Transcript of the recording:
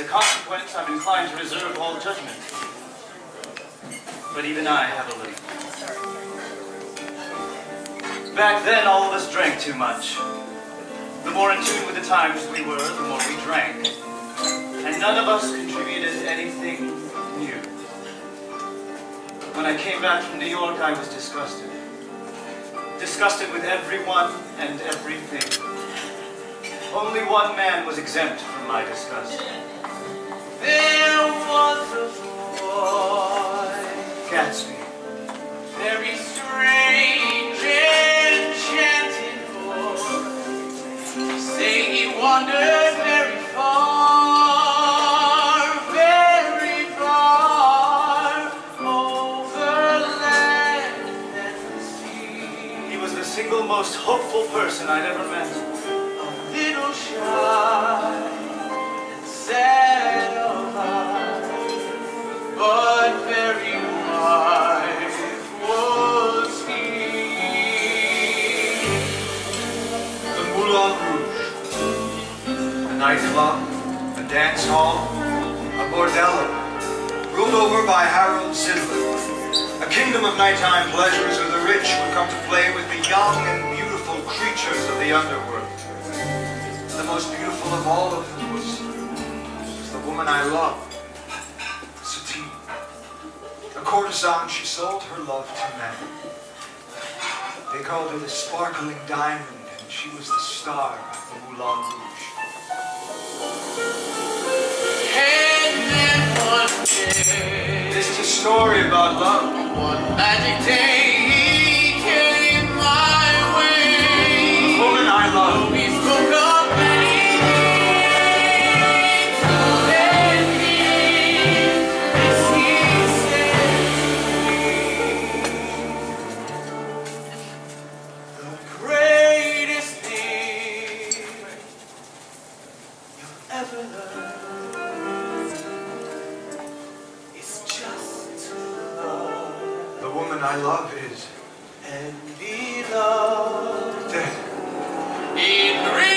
a consequence, I'm inclined to reserve all judgment. But even I have a limit. Back then, all of us drank too much. The more in tune with the times we were, the more we drank. And none of us contributed anything new. When I came back from New York, I was disgusted. Disgusted with everyone and everything. Only one man was exempt from my disgust. There was a boy, Gatsby. very strange, enchanted boy. Say he wandered very far, over land and sea. He was the single most hopeful person I'd ever met. A little shy and sad of heart, but very wise was he. The Moulin Rouge, a nightclub, a dance hall, a bordello, ruled over by Harold Zidler, a kingdom of nighttime pleasures where the rich would come to play with the young and beautiful creatures of the underworld. The most beautiful of all of them was the woman I loved, Satine. A courtesan, she sold her love to men. They called her the sparkling diamond, and she was the star of the Moulin Rouge. And then one day, This is a story about love. one magic day, he came my way. The woman I love. We spoke of many things, as he said to me, the greatest thing you'll ever learn is just to love The woman I love is and be loved dead. in real